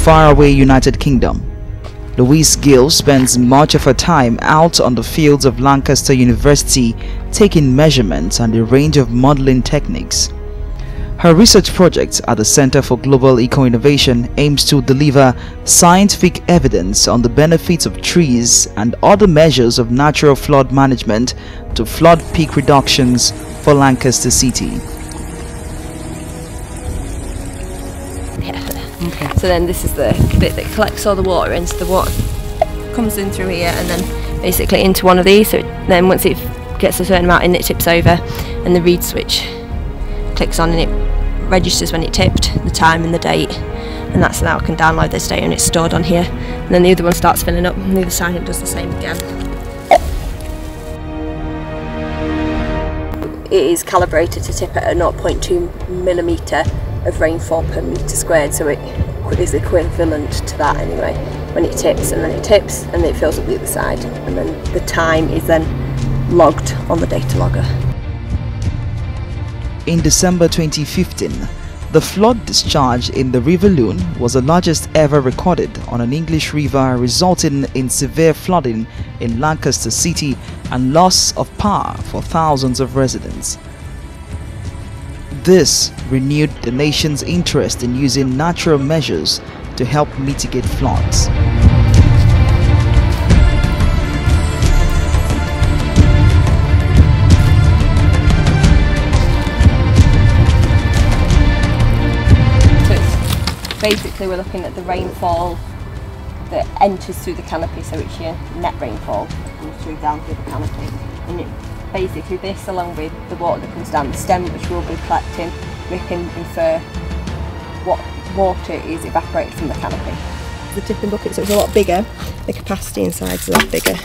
faraway United Kingdom. Louise Gill spends much of her time out on the fields of Lancaster University taking measurements and a range of modeling techniques. Her research project at the Center for Global Eco-Innovation aims to deliver scientific evidence on the benefits of trees and other measures of natural flood management to flood peak reductions for Lancaster City. Okay. So then this is the bit that collects all the water in, so the water comes in through here and then basically into one of these, so then once it gets a certain amount in, it tips over and the reed switch clicks on and it registers when it tipped, the time and the date, and that's now I can download this data and it's stored on here, and then the other one starts filling up and the other side it does the same again. It is calibrated to tip at a 0.2 millimetre of rainfall per metre squared, so it is equivalent to that anyway when it tips, and then it fills up the other side, and then the time is then logged on the data logger. In December 2015, the flood discharge in the River Lune was the largest ever recorded on an English river, resulting in severe flooding in Lancaster City and loss of power for thousands of residents. This renewed the nation's interest in using natural measures to help mitigate floods. Basically we're looking at the rainfall that enters through the canopy, so it's your net rainfall that comes through down through the canopy, and basically this along with the water that comes down the stem, which we'll be collecting, we can infer what water is evaporated from the canopy. The tipping buckets are a lot bigger, the capacity inside is a lot bigger.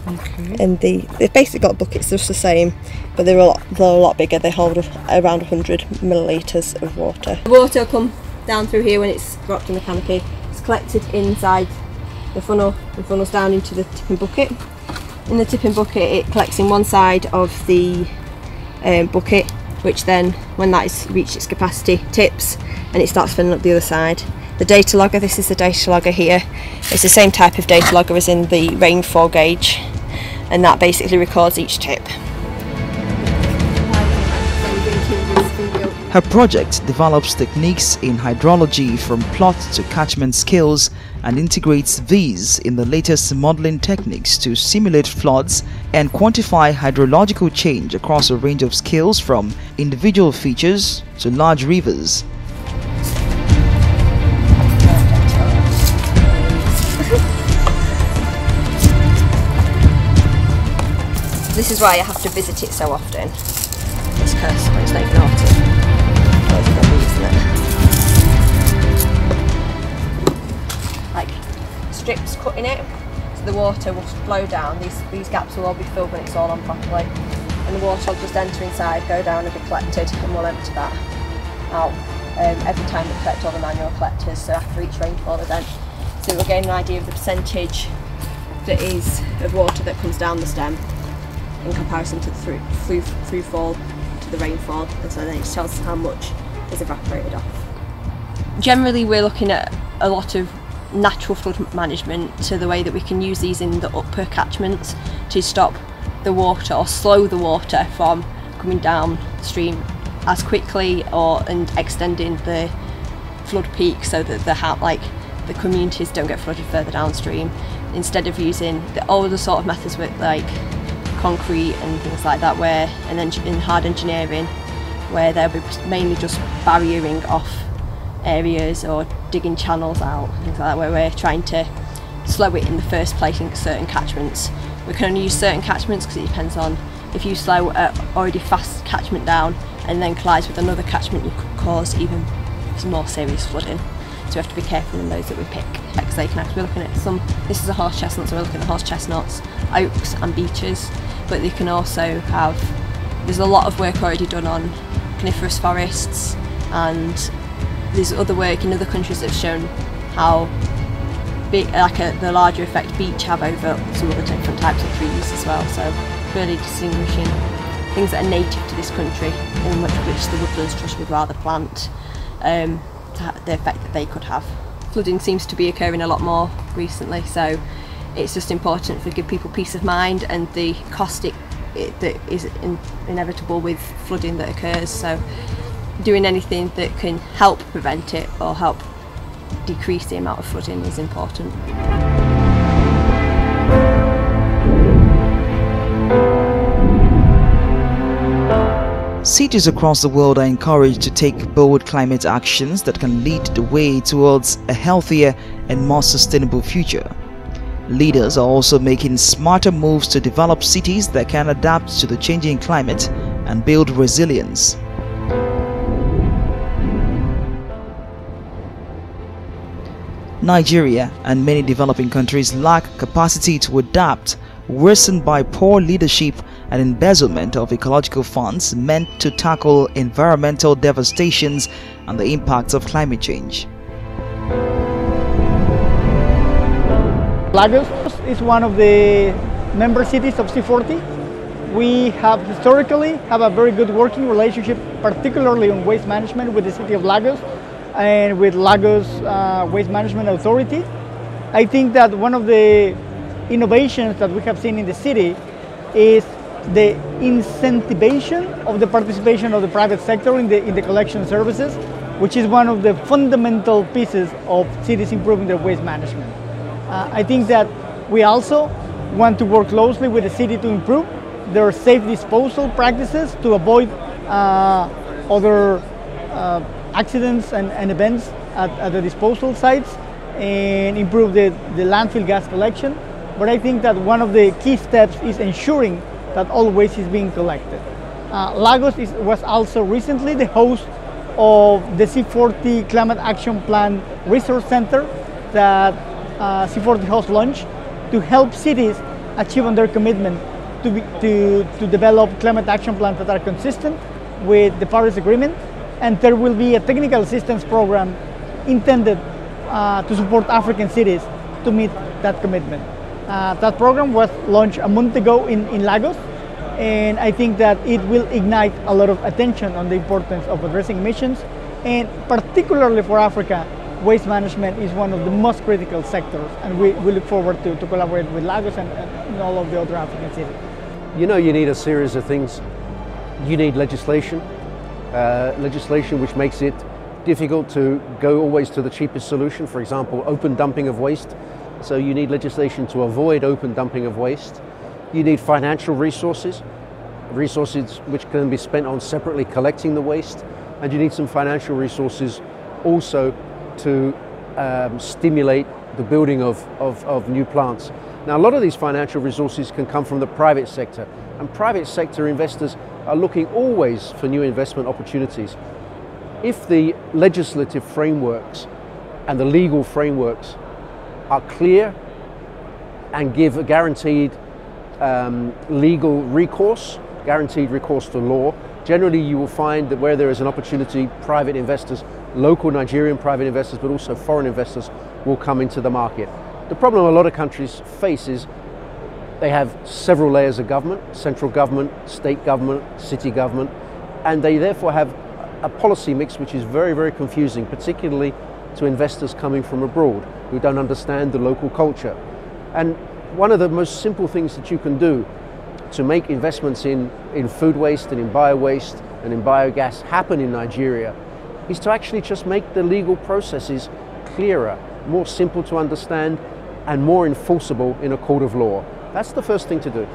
Okay. And they've basically got buckets just the same, but they're a lot bigger. They hold around 100 millilitres of water. The water will come down through here when it's dropped in the canopy. It's collected inside the funnel. The funnel's down into the tipping bucket. In the tipping bucket, it collects in one side of the bucket, which then, when that has reached its capacity, tips and it starts filling up the other side. The data logger, this is the data logger here. It's the same type of data logger as in the rainfall gauge, and that basically records each tip. Her project develops techniques in hydrology from plot to catchment scales and integrates these in the latest modeling techniques to simulate floods and quantify hydrological change across a range of scales from individual features to large rivers. This is why I have to visit it so often. This cursor, it's not even autumn. Like strips cut in it, so the water will flow down. These gaps will all be filled when it's all on properly, and the water will just enter inside, go down and be collected, and we'll empty that out every time we collect all the manual collectors, so after each rainfall event. So we'll gain an idea of the percentage that is of water that comes down the stem in comparison to the through fall to the rainfall, and so then it tells us how much is evaporated off. Generally we're looking at a lot of natural flood management, so the way that we can use these in the upper catchments to stop the water or slow the water from coming downstream as quickly and extending the flood peak so that the communities don't get flooded further downstream, instead of using the older sort of methods with like concrete and things like that, and then in hard engineering where they'll be mainly just barriering off areas or digging channels out, things like that, where we're trying to slow it in the first place in certain catchments. We can only use certain catchments because it depends on if you slow already fast catchment down and then collides with another catchment, you could cause even some more serious flooding. So we have to be careful in those that we pick, because they can actually, we're looking at this is a horse chestnut, so we're looking at horse chestnuts, oaks and beeches, but they can also there's a lot of work already done on coniferous forests, and there's other work in other countries that have shown how big, the larger effect beech have over some other different types of trees as well, so really distinguishing things that are native to this country in which the woodlands trust would rather plant. the effect that they could have. Flooding seems to be occurring a lot more recently, so it's just important to give people peace of mind and the cost that is inevitable with flooding that occurs. So doing anything that can help prevent it or help decrease the amount of flooding is important. Cities across the world are encouraged to take bold climate actions that can lead the way towards a healthier and more sustainable future. Leaders are also making smarter moves to develop cities that can adapt to the changing climate and build resilience. Nigeria and many developing countries lack capacity to adapt, worsened by poor leadership and embezzlement of ecological funds meant to tackle environmental devastations and the impacts of climate change. Lagos is one of the member cities of C40. We have historically a very good working relationship, particularly on waste management, with the city of Lagos and with Lagos Waste Management Authority. I think that one of the innovations that we have seen in the city is the incentivization of the participation of the private sector in the collection services, which is one of the fundamental pieces of cities improving their waste management. I think that we also want to work closely with the city to improve their safe disposal practices to avoid other accidents and events at the disposal sites and improve the landfill gas collection. But I think that one of the key steps is ensuring that all waste is being collected. Lagos was also recently the host of the C40 Climate Action Plan Resource Center that C40 hosts launched to help cities achieve on their commitment to develop climate action plans that are consistent with the Paris Agreement. And there will be a technical assistance program intended to support African cities to meet that commitment. That program was launched a month ago in Lagos, and I think that it will ignite a lot of attention on the importance of addressing emissions, and particularly for Africa, waste management is one of the most critical sectors, and we look forward to collaborate with Lagos and all of the other African cities. You know, you need a series of things. You need legislation, legislation which makes it difficult to go always to the cheapest solution, for example, open dumping of waste. So you need legislation to avoid open dumping of waste. You need financial resources which can be spent on separately collecting the waste. And you need some financial resources also to stimulate the building of new plants. Now, a lot of these financial resources can come from the private sector, and private sector investors are looking always for new investment opportunities. If the legislative frameworks and the legal frameworks are clear and give a guaranteed legal recourse, guaranteed recourse to law, generally you will find that where there is an opportunity, private investors, local Nigerian private investors, but also foreign investors will come into the market. The problem a lot of countries face is they have several layers of government, central government, state government, city government, and they therefore have a policy mix which is very, very confusing, particularly to investors coming from abroad who don't understand the local culture. And one of the most simple things that you can do to make investments in food waste and in bio-waste and in biogas happen in Nigeria is to actually just make the legal processes clearer, more simple to understand, and more enforceable in a court of law. That's the first thing to do.